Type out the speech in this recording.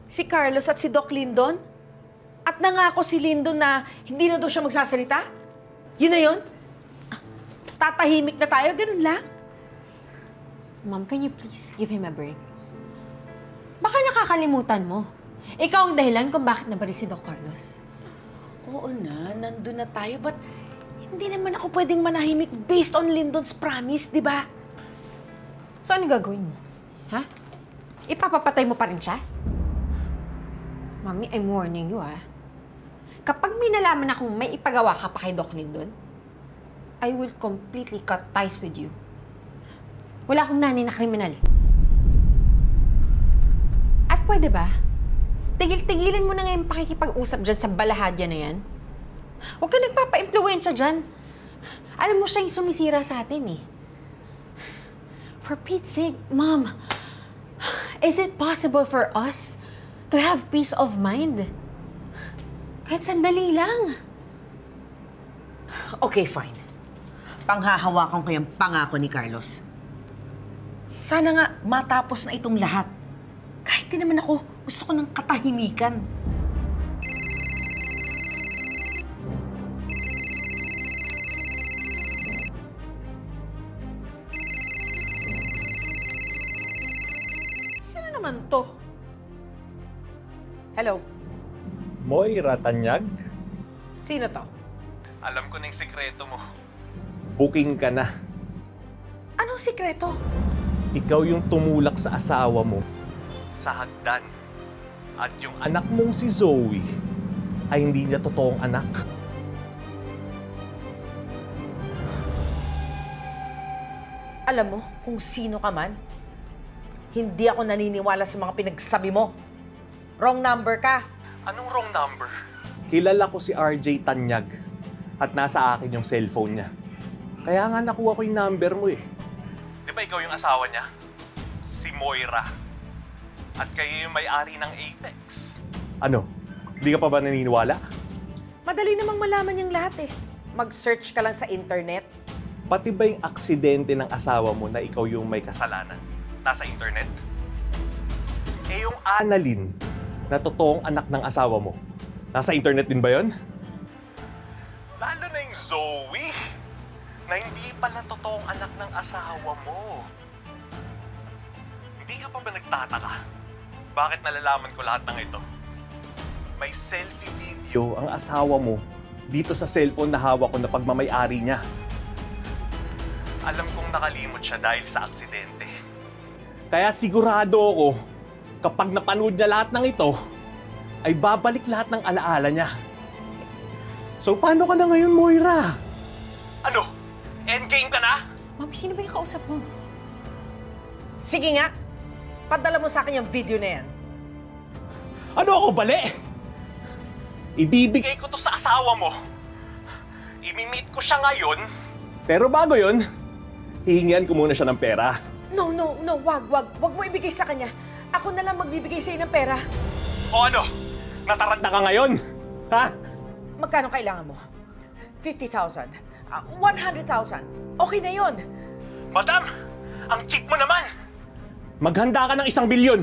si Carlos at si Doc Lindon? At nangako si Lindon na hindi na daw siya magsasalita? Yun na yun? Tatahimik na tayo, ganun lang? Ma'am, can you please give him a break? Baka nakakalimutan mo. Ikaw ang dahilan kung bakit nabaril si Doc Carlos. Oo na, nandun na tayo. But hindi naman ako pwedeng manahimik based on Lindon's promise, di ba? So ano gagawin mo? Ha? Ipapapatay mo pa rin siya? Mami, I'm warning you, ha? Kapag may nalaman akong may ipagawa ka pa kay Doc Lindon, I will completely cut ties with you. Wala akong nanay na kriminal. At pwede ba? Tigil-tigilin mo na ngayon pakikipag-usap dyan sa balahadya na yan. Huwag ka nagpapa-impluensya dyan. Alam mo siya yung sumisira sa atin eh. For Pete's sake, Mom, is it possible for us to have peace of mind? Kahit sandali lang. Okay, fine. Panghahawakan ko yung pangako ni Carlos. Sana nga matapos na itong lahat. Kahit din naman ako, gusto ko ng katahimikan. Sino naman to? Hello? Moira Tanyag? Sino to? Alam ko na yung sikreto mo. Booking ka na. Anong sikreto? Ikaw yung tumulak sa asawa mo sa hagdan. At yung anak mong si Zoe ay hindi niya totoong anak. Alam mo, kung sino ka man, hindi ako naniniwala sa mga pinagsabi mo. Wrong number ka. Anong wrong number? Kilala ko si RJ Tanyag at nasa akin yung cellphone niya. Kaya nga nakuha ko yung number mo eh. Di ba ikaw yung asawa niya? Si Moira. At kayo yung may-ari ng Apex. Ano? Hindi ka pa ba naniniwala? Madali namang malaman yung lahat eh. Mag-search ka lang sa internet. Pati ba yung aksidente ng asawa mo na ikaw yung may kasalanan? Nasa internet? Eh yung Annalyn na totoong anak ng asawa mo, nasa internet din ba yun? Lalo na yung Zoe na hindi pala totoong anak ng asawa mo. Hindi ka pa ba nagtataka? Bakit nalalaman ko lahat ng ito? May selfie video ang asawa mo dito sa cellphone na hawak ko na pagmamay-ari niya. Alam kong nakalimot siya dahil sa aksidente. Kaya sigurado ako, kapag napanood niya lahat ng ito, ay babalik lahat ng alaala niya. So paano ka na ngayon, Moira? Ano? Endgame ka na? Mami, sino ba yung kausap mo? Sige nga, padala mo sa akin yung video na yan. Ano ako, bali? Ibibigay ko to sa asawa mo. Imi-meet ko siya ngayon. Pero bago yun, hihingian ko muna siya ng pera. No, wag. Wag mo ibigay sa kanya. Ako na lang magbibigay sa'yo ng pera. O ano? Nataranta ka ngayon? Ha? Magkano kailangan mo? 50,000. 100,000. Okay na yun. Madam, ang cheap mo naman! Maghanda ka ng 1 bilyon.